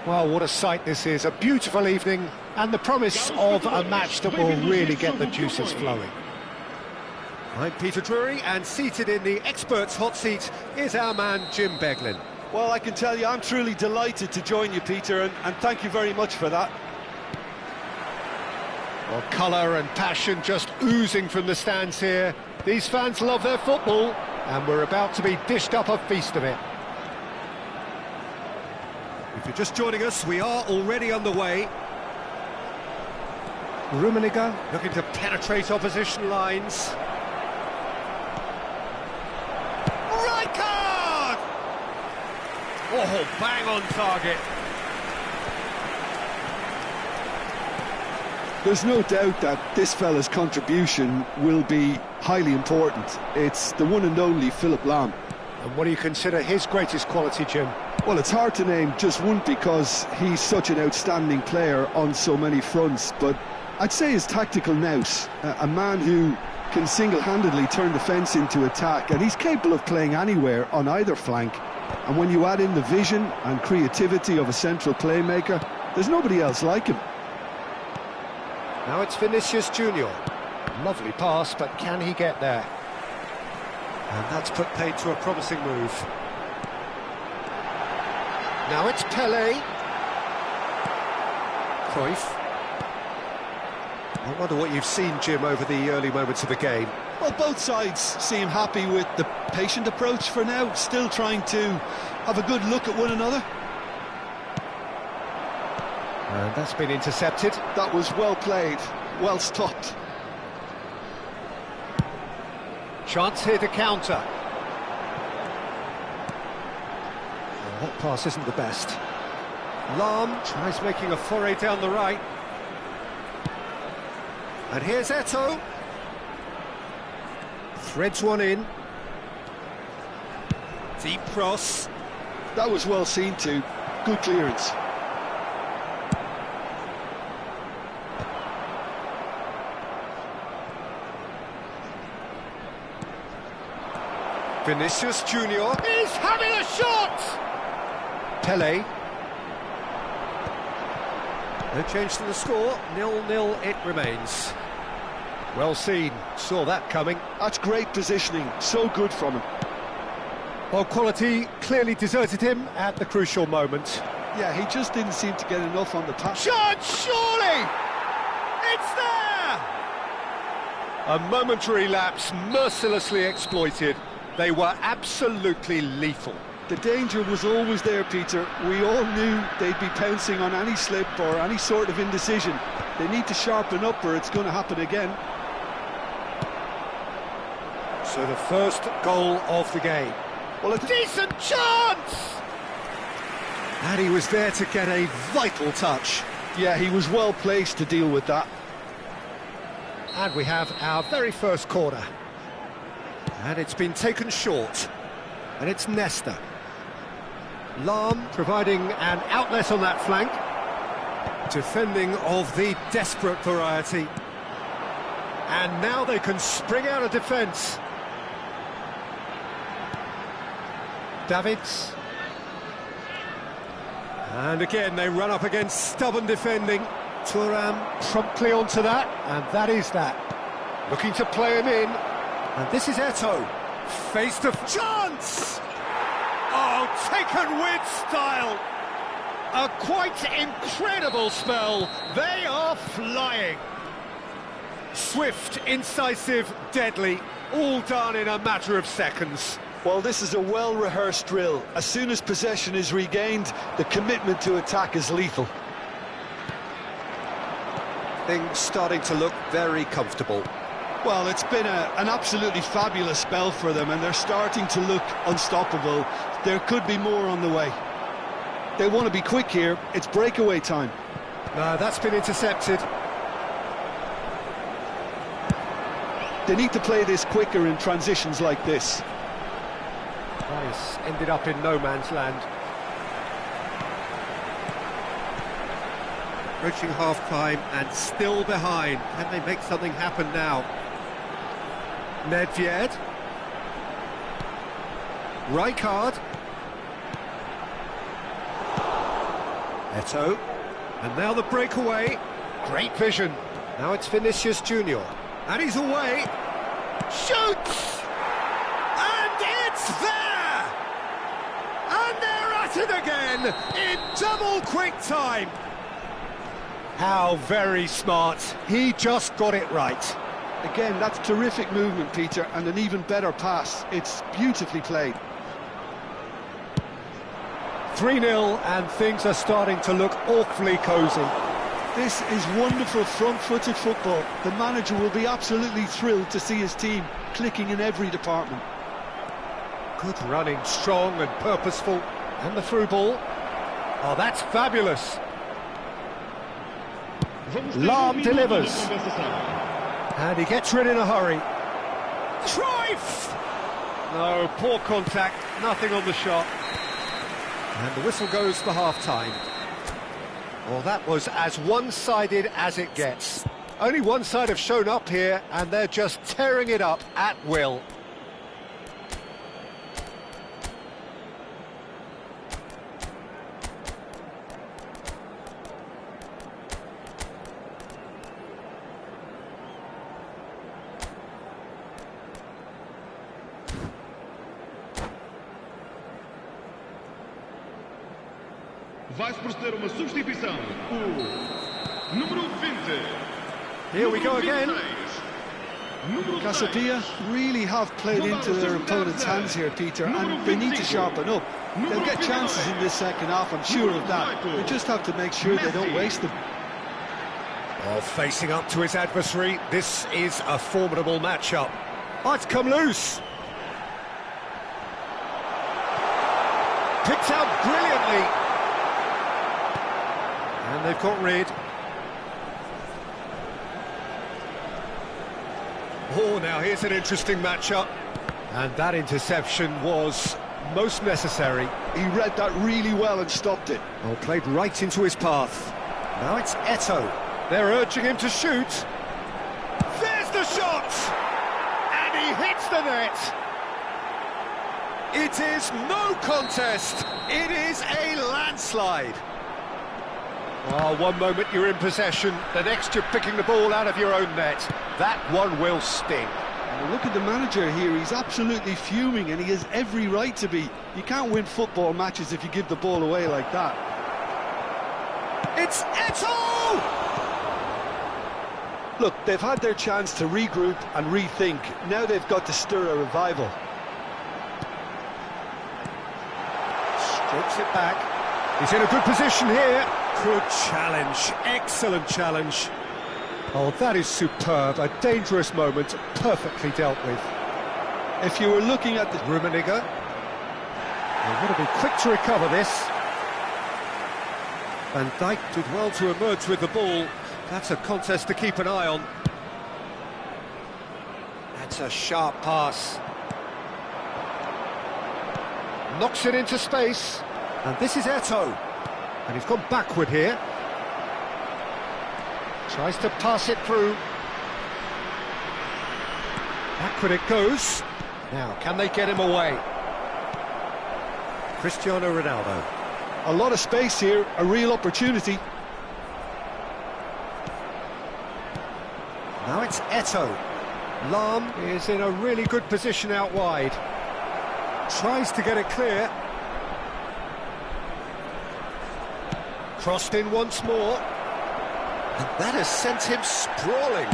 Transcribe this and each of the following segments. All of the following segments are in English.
Well, what a sight this is, a beautiful evening and the promise of a match that will really get the juices flowing. I'm Peter Drury, and seated in the experts' hot seat is our man Jim Beglin. Well, I can tell you I'm truly delighted to join you, Peter, and thank you very much for that. Well, colour and passion just oozing from the stands here. These fans love their football, and we're about to be dished up a feast of it. If you're just joining us, we are already on the way. Rummenigge looking to penetrate opposition lines. Right card! Oh, bang on target. There's no doubt that this fella's contribution will be highly important. It's the one and only Philip Lahm. And what do you consider his greatest quality, Jim? Well, it's hard to name just one because he's such an outstanding player on so many fronts, but I'd say his tactical nous, a man who can single-handedly turn defence into attack, and he's capable of playing anywhere on either flank. And when you add in the vision and creativity of a central playmaker, there's nobody else like him. Now it's Vinicius Junior. Lovely pass, but can he get there? And that's put paid to a promising move. Now it's Pele. Cruyff. I wonder what you've seen, Jim, over the early moments of the game. Well, both sides seem happy with the patient approach for now, still trying to have a good look at one another. And that's been intercepted. That was well played, well stopped. Chance here to counter. That pass isn't the best. Lahm tries making a foray down the right. And here's Eto'o. Threads one in. Deep cross. That was well seen too. Good clearance. Vinicius Junior is having a shot! Pele. No change to the score, 0-0 it remains. Well seen, saw that coming. That's great positioning, so good from him. Well, quality clearly deserted him at the crucial moment. Yeah, he just didn't seem to get enough on the pass. Shot, surely! It's there! A momentary lapse mercilessly exploited. They were absolutely lethal. The danger was always there, Peter. We all knew they'd be pouncing on any slip or any sort of indecision. They need to sharpen up or it's going to happen again. So the first goal of the game. Well, a decent chance! And he was there to get a vital touch. Yeah, he was well placed to deal with that. And we have our very first corner. And it's been taken short. And it's Nesta. Lam providing an outlet on that flank. Defending of the desperate variety. And now they can spring out of defence. Davids. And again they run up against stubborn defending. Thuram promptly onto that, and that is that. Looking to play him in. And this is Eto'o. Face to chance! Oh, taken with style! A quite incredible spell. They are flying. Swift, incisive, deadly, all done in a matter of seconds. Well, this is a well-rehearsed drill. As soon as possession is regained, the commitment to attack is lethal. Things starting to look very comfortable. Well, it's been an absolutely fabulous spell for them, and they're starting to look unstoppable. There could be more on the way. They want to be quick here. It's breakaway time. No, that's been intercepted. They need to play this quicker in transitions like this. Nice, ended up in no man's land. Approaching half-time and still behind. Can they make something happen now? Nedved. Rijkaard. Eto'o. And now the breakaway. Great vision. Now it's Vinicius Junior. And he's away. Shoots! And it's there! And they're at it again in double quick time. How very smart. He just got it right. Again, that's terrific movement, Peter, and an even better pass. It's beautifully played. 3-0, and things are starting to look awfully cosy. This is wonderful front-footed football. The manager will be absolutely thrilled to see his team clicking in every department. Good running, strong and purposeful. And the through ball. Oh, that's fabulous. Lam delivers. And he gets rid in a hurry. Cruyff! No, poor contact, nothing on the shot. And the whistle goes for half-time. Well, that was as one-sided as it gets. Only one side have shown up here, and they're just tearing it up at will. Vai se proceder uma substituição. O número 20. Here we go again. Casabia really have played into their opponent's hands here, Peter, and they need to sharpen up. They'll get chances in this second half, I'm sure of that. They just have to make sure they don't waste them. Oh, facing up to his adversary, this is a formidable matchup. Oh, it's come loose. Picked out brilliantly. And they've got rid. Oh, now here's an interesting matchup. And that interception was most necessary. He read that really well and stopped it. Oh, played right into his path. Now it's Eto'o. They're urging him to shoot. There's the shot! And he hits the net. It is no contest. It is a landslide. Oh, one moment you're in possession, the next you're picking the ball out of your own net. That one will sting. Well, look at the manager here, he's absolutely fuming and he has every right to be. You can't win football matches if you give the ball away like that. It's Eto'o! Look, they've had their chance to regroup and rethink. Now they've got to stir a revival. Strokes it back. He's in a good position here. Good challenge. Excellent challenge. Oh, that is superb. A dangerous moment, perfectly dealt with. If you were looking at the... Rummenigge. They're going to be quick to recover this. Van Dijk did well to emerge with the ball. That's a contest to keep an eye on. That's a sharp pass. Knocks it into space. And this is Eto'o. And he's gone backward here. Tries to pass it through. Backward it goes. Now, can they get him away? Cristiano Ronaldo. A lot of space here, a real opportunity. Now it's Eto'o. Lahm is in a really good position out wide. Tries to get it clear. Crossed in once more. And that has sent him sprawling.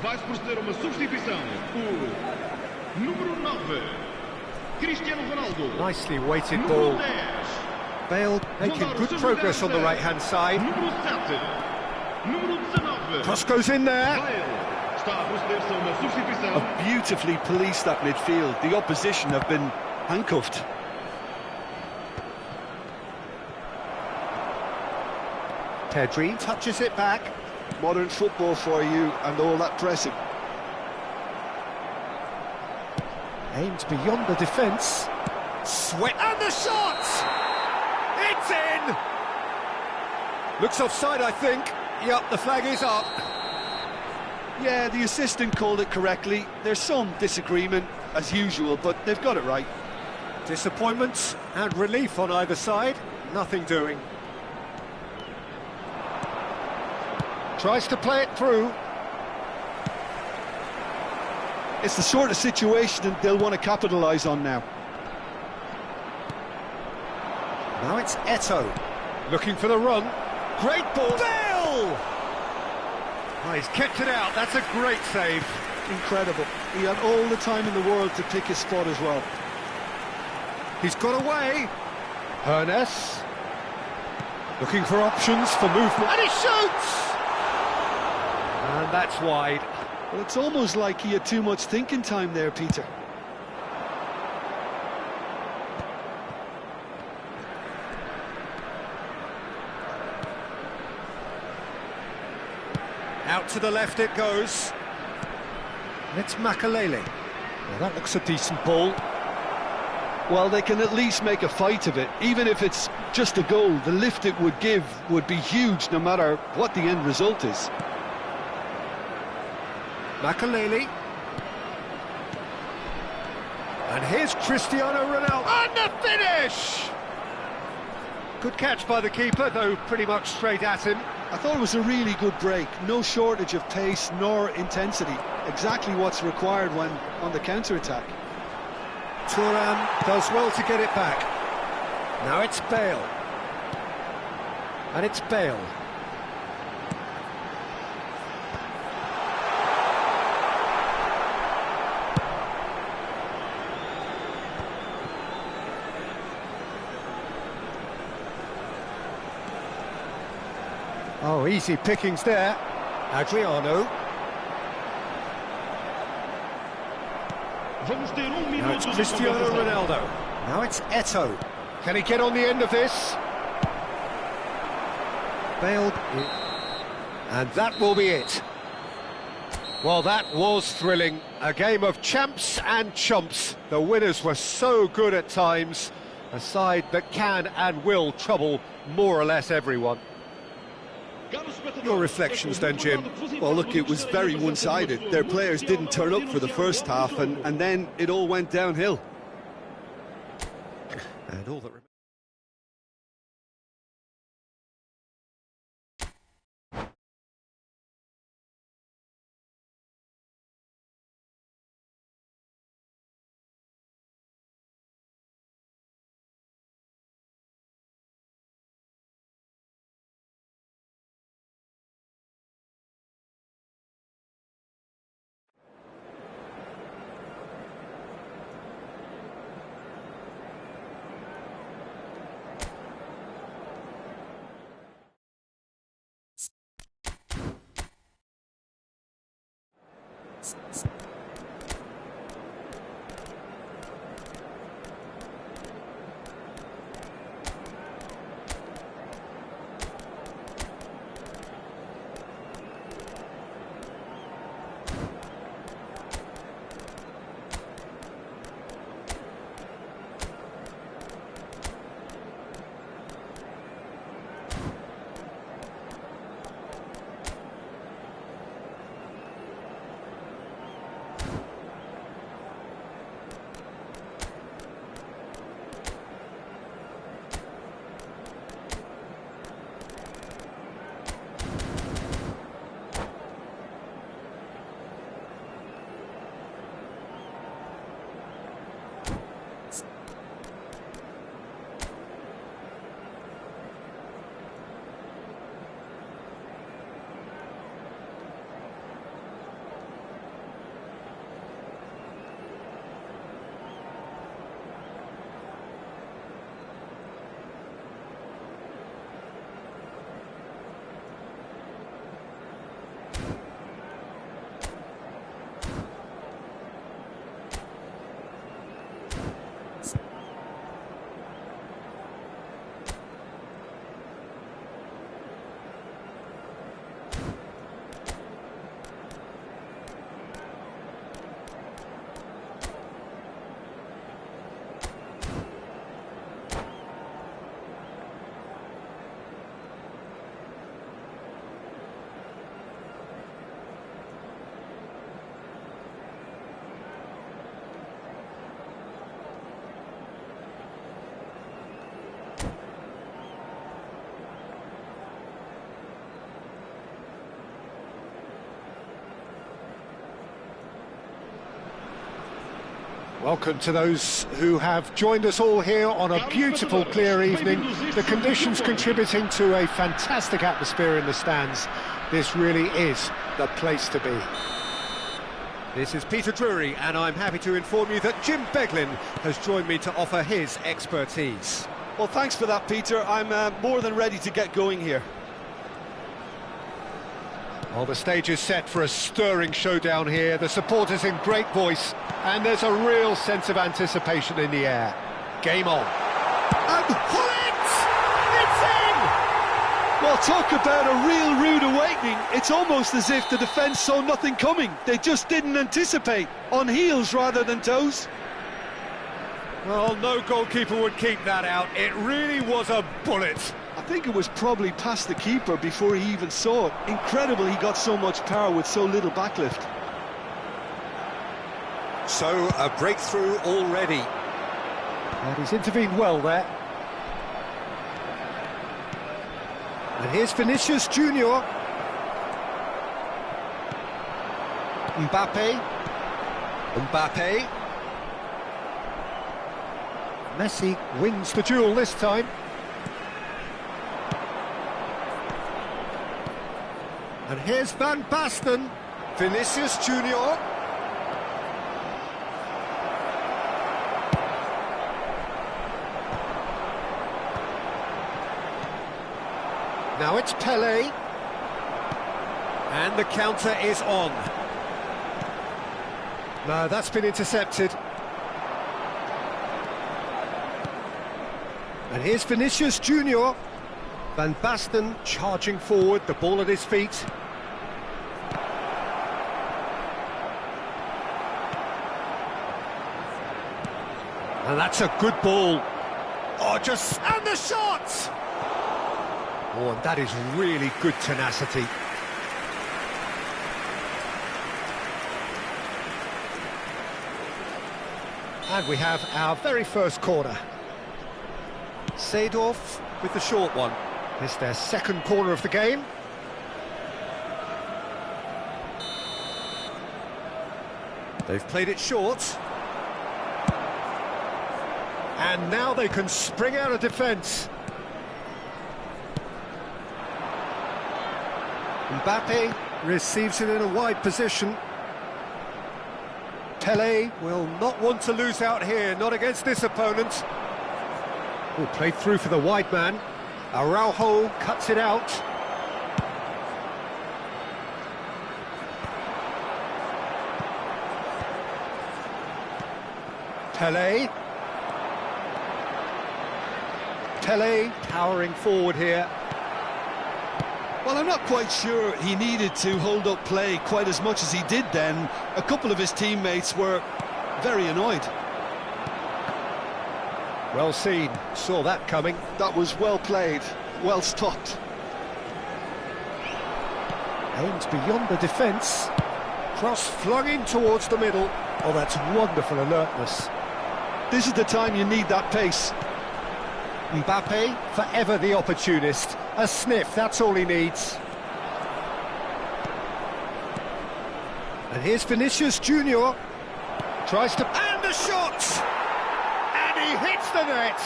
Vai-se proceder uma substituição. O número 9, Cristiano Ronaldo. Nicely weighted ball. Número 10, Bale making good progress on the right-hand side. número 7, número 19. Cross goes in there. Bale está a proceder-se a uma substituição. Have beautifully policed that midfield. The opposition have been handcuffed. Pedri touches it back. Modern football for you and all that pressing. Aimed beyond the defence. Sweat and the shot! It's in! Looks offside, I think. Yep, the flag is up. Yeah, the assistant called it correctly. There's some disagreement, as usual, but they've got it right. Disappointment and relief on either side. Nothing doing. Tries to play it through. It's the sort of situation that they'll want to capitalise on now. Now it's Eto'o. Looking for the run. Great ball. Bale! Oh, he's kept it out. That's a great save. Incredible. He had all the time in the world to pick his spot as well. He's got away. Hernes. Looking for options for movement. And he shoots! And that's wide. Well, it's almost like he had too much thinking time there, Peter. Out to the left it goes. It's Makalele. Well, that looks a decent ball. Well, they can at least make a fight of it. Even if it's just a goal, the lift it would give would be huge no matter what the end result is. Makalele. And here's Cristiano Ronaldo. And the finish! Good catch by the keeper, though pretty much straight at him. I thought it was a really good break. No shortage of pace nor intensity. Exactly what's required when on the counter-attack. Thuram does well to get it back. Now it's Bale. And it's Bale. Oh, easy pickings there. Adriano. Now it's Cristiano Ronaldo. Now it's Eto'o. Can he get on the end of this? Bale. And that will be it. Well, that was thrilling. A game of champs and chumps. The winners were so good at times. A side that can and will trouble more or less everyone. Your reflections then, Jim? Well, look, it was very one-sided. Their players didn't turn up for the first half, and then it all went downhill. And all that welcome to those who have joined us all here on a beautiful, clear evening. The conditions contributing to a fantastic atmosphere in the stands. This really is the place to be. This is Peter Drury, and I'm happy to inform you that Jim Beglin has joined me to offer his expertise. Well, thanks for that, Peter. I'm more than ready to get going here. Well, the stage is set for a stirring showdown here. The supporters in great voice, and there's a real sense of anticipation in the air. Game on. And hits! It's in! Well, talk about a real rude awakening. It's almost as if the defence saw nothing coming. They just didn't anticipate. On heels rather than toes. Well, no goalkeeper would keep that out. It really was a bullet. I think it was probably past the keeper before he even saw it. Incredible he got so much power with so little backlift. So, a breakthrough already. And he's intervened well there. And here's Vinicius Junior. Mbappe. Messi wins the duel this time. And here's Van Basten. Vinicius Junior. Now it's Pelé. And the counter is on. No, that's been intercepted. And here's Vinicius Junior. Van Basten charging forward, the ball at his feet. And that's a good ball. Oh, just... and the shot! Oh, and that is really good tenacity. And we have our very first corner. Seedorf with the short one. It's their second corner of the game. They've played it short. And now they can spring out of defence. Mbappe receives it in a wide position. Pelé Will not want to lose out here, not against this opponent. played through for the wide man. Araujo cuts it out. Pelé towering forward here. Well, I'm not quite sure he needed to hold up play quite as much as he did then. A couple of his teammates were very annoyed. Well seen, saw that coming. That was well played, well stopped. Aims beyond the defence. Cross flung in towards the middle. Oh, that's wonderful alertness. This is the time you need that pace. Mbappe, forever the opportunist. A sniff, that's all he needs. And here's Vinicius Junior. Tries to... And the shot! And he hits the net!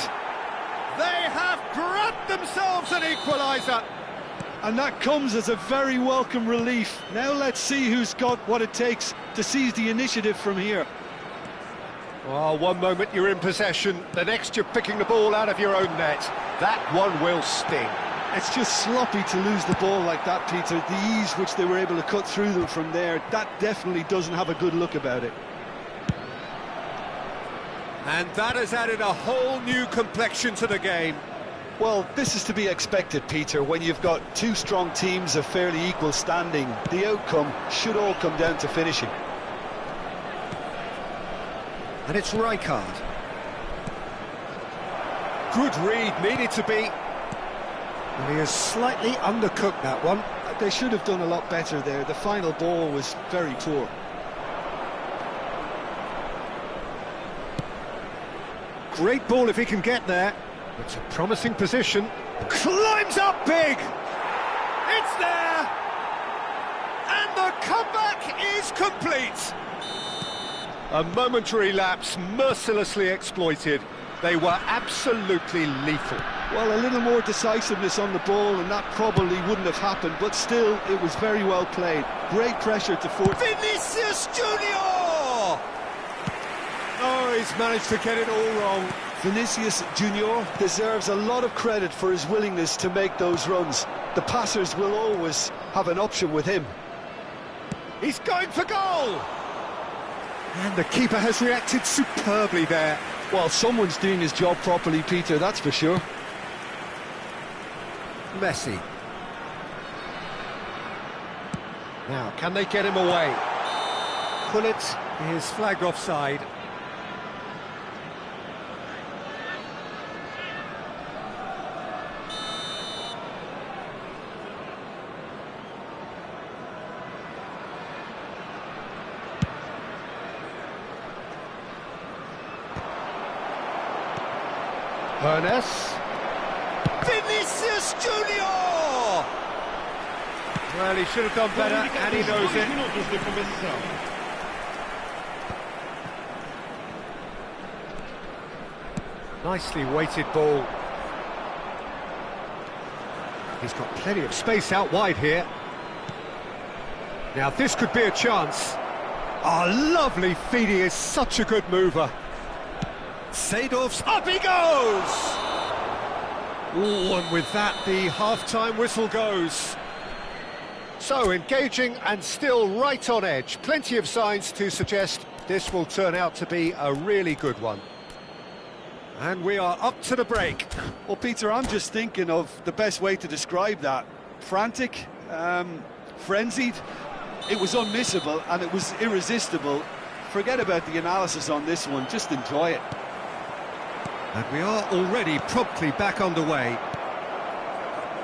They have grabbed themselves an equaliser! And that comes as a very welcome relief. Now let's see who's got what it takes to seize the initiative from here. Oh, one moment you're in possession, the next you're picking the ball out of your own net. That one will sting. It's just sloppy to lose the ball like that, Peter. The ease which they were able to cut through them from there, that definitely doesn't have a good look about it. And that has added a whole new complexion to the game. Well, this is to be expected, Peter, when you've got two strong teams of fairly equal standing. The outcome should all come down to finishing. And it's Rijkaard. Good read, needed to be. And he has slightly undercooked that one. They should have done a lot better there. The final ball was very poor. Great ball if he can get there. It's a promising position. Climbs up big! It's there! And the comeback is complete! A momentary lapse, mercilessly exploited. They were absolutely lethal. Well, a little more decisiveness on the ball and that probably wouldn't have happened, but still, it was very well played. Great pressure to force... Vinicius Junior! Oh, he's managed to get it all wrong. Vinicius Junior deserves a lot of credit for his willingness to make those runs. The passers will always have an option with him. He's going for goal! And the keeper has reacted superbly there. Well, someone's doing his job properly, Peter, that's for sure. Messi. Now, can they get him away? Pullet is flagged offside. Ernest. Vinicius Junior! Well, he should have done better, and he knows it. Minutos de competição. Nicely weighted ball. He's got plenty of space out wide here. Now this could be a chance. Oh, lovely feed, he is such a good mover. Seedorf's up he goes! Ooh, and with that the half-time whistle goes. So engaging and still right on edge. Plenty of signs to suggest this will turn out to be a really good one. And we are up to the break. Well, Peter, I'm just thinking of the best way to describe that. Frantic, frenzied. It was unmissable and it was irresistible. Forget about the analysis on this one, just enjoy it. And we are already promptly back underway.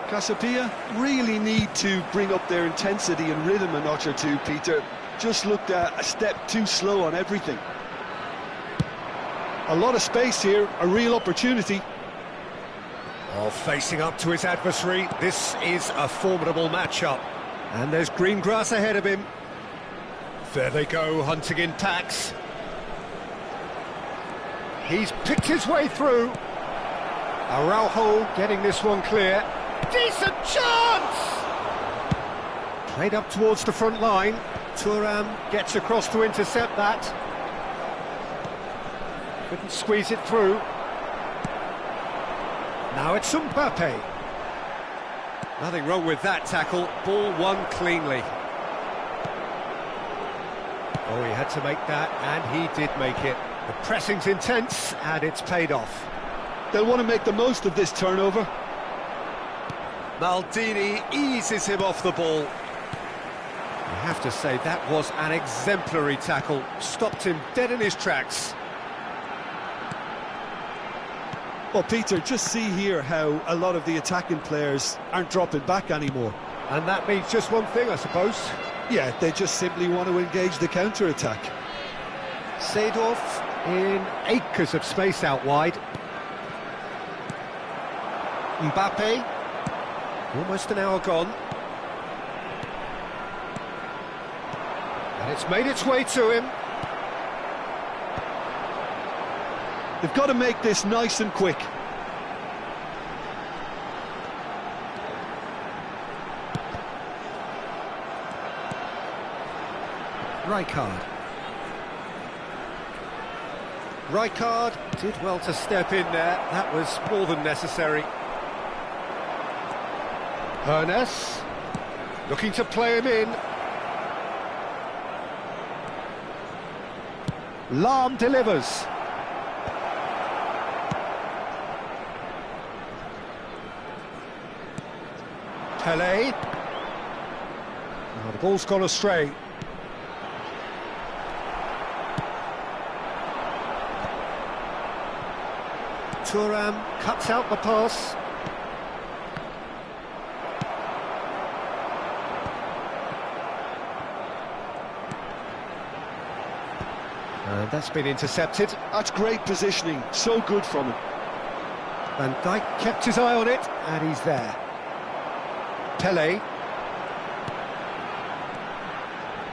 Casapia really need to bring up their intensity and rhythm a notch or two, Peter. Just looked a step too slow on everything. A lot of space here, a real opportunity. Oh, facing up to his adversary, this is a formidable matchup. And there's green grass ahead of him. There they go, hunting in packs. He's picked his way through. Araujo getting this one clear. Decent chance! Played up towards the front line. Thuram gets across to intercept that. Couldn't squeeze it through. Now it's Mbappe. Nothing wrong with that tackle. Ball won cleanly. Oh, he had to make that, and he did make it. The pressing's intense, and it's paid off. They'll want to make the most of this turnover. Maldini eases him off the ball. I have to say, that was an exemplary tackle. Stopped him dead in his tracks. Well, Peter, just see here how a lot of the attacking players aren't dropping back anymore. And that means just one thing, I suppose. Yeah, they just simply want to engage the counter-attack. Seedorf in acres of space out wide. Mbappe, almost an hour gone. And it's made its way to him. They've got to make this nice and quick. Rijkaard did well to step in there. That was more than necessary. Ernest looking to play him in. Lahm delivers. Pelé. Oh, the ball's gone astray. Thuram cuts out the pass. And that's been intercepted. That's great positioning, so good from him. Van Dijk kept his eye on it, and he's there. Pelé.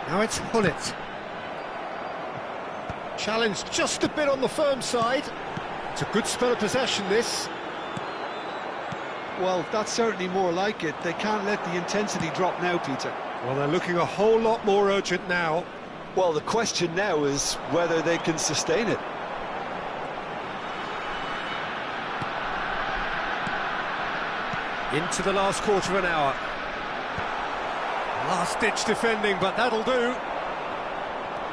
Now it's Hullet. Challenged just a bit on the firm side. It's a good spell of possession, this. Well, that's certainly more like it. They can't let the intensity drop now, Peter. Well, they're looking a whole lot more urgent now. Well, the question now is whether they can sustain it. Into the last quarter of an hour. Last-ditch defending, but that'll do.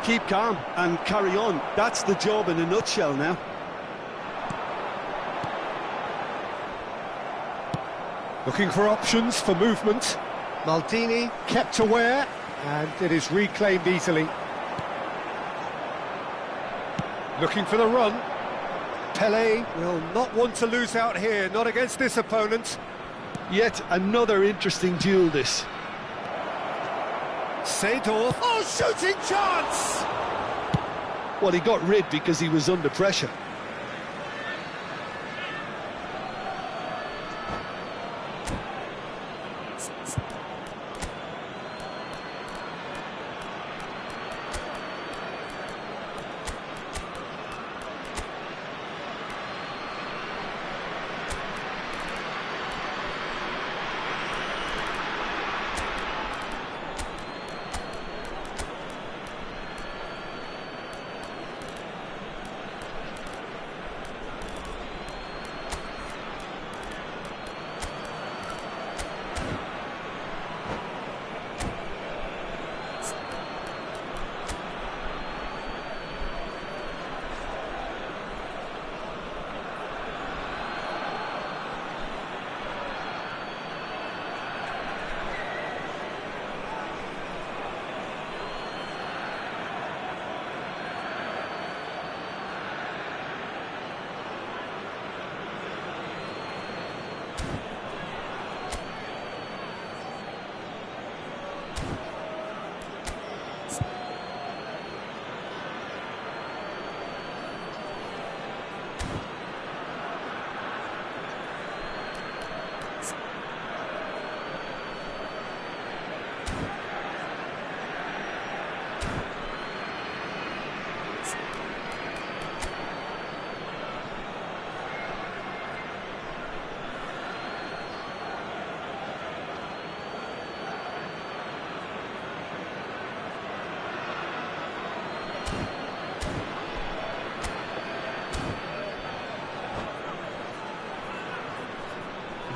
Keep calm and carry on. That's the job in a nutshell now. Looking for options for movement. Maldini kept aware, and it is reclaimed easily. Looking for the run. Pelé will not want to lose out here, not against this opponent. Yet another interesting duel, this. Seedorf, oh, shooting chance! Well, he got rid because he was under pressure.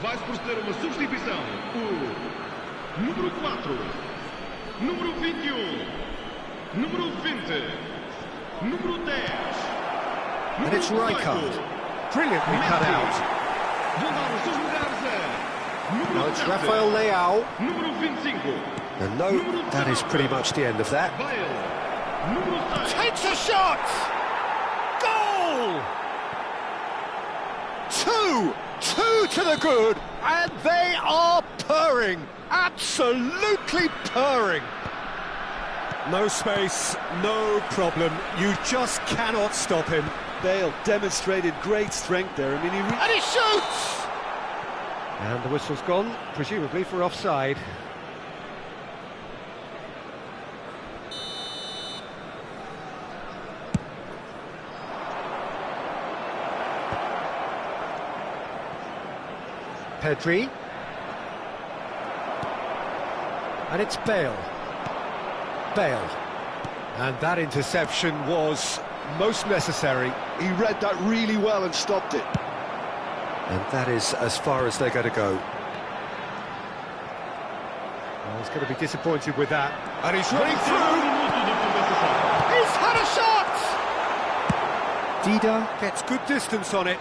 Vai-se proceder uma substituição. O número 4, número 21, número 20, número 10. And it's Rijkaard. Brilliantly cut out. Vão dar os seus lugares a número Now it's 7, Rafael Leao. número 25, And no, that is pretty much the end of that. Bale, número 6. Takes a shot! Goal! Two to the good, and they are purring, absolutely purring. No space, no problem, you just cannot stop him. Bale demonstrated great strength there. I mean, And he shoots! And the whistle's gone, presumably for offside. Pedri. And it's Bale. Bale. And that interception was most necessary. he read that really well and stopped it. And that is as far as they're going to go. Well, he's going to be disappointed with that. And he's running through! He's had a shot! Dida gets good distance on it.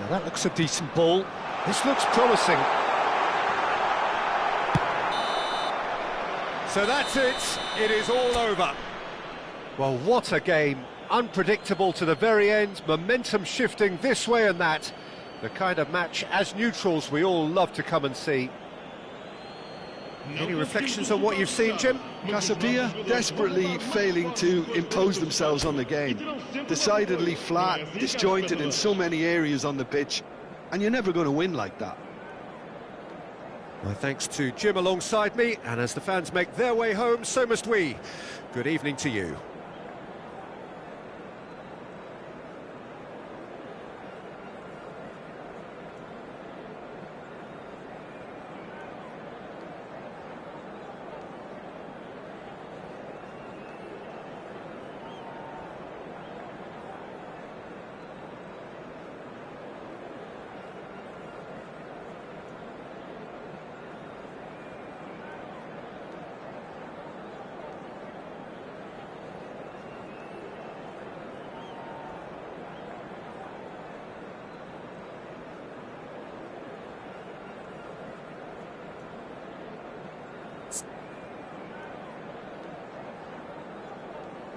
Now that looks a decent ball. This looks promising. So that's it. It is all over. Well, what a game. Unpredictable to the very end. Momentum shifting this way and that. The kind of match, as neutrals, we all love to come and see. Any reflections on what you've seen, Jim? Casabia desperately failing to impose themselves on the game. Decidedly flat, disjointed in so many areas on the pitch, and you're never going to win like that. My thanks to Jim alongside me, and as the fans make their way home, so must we. Good evening to you.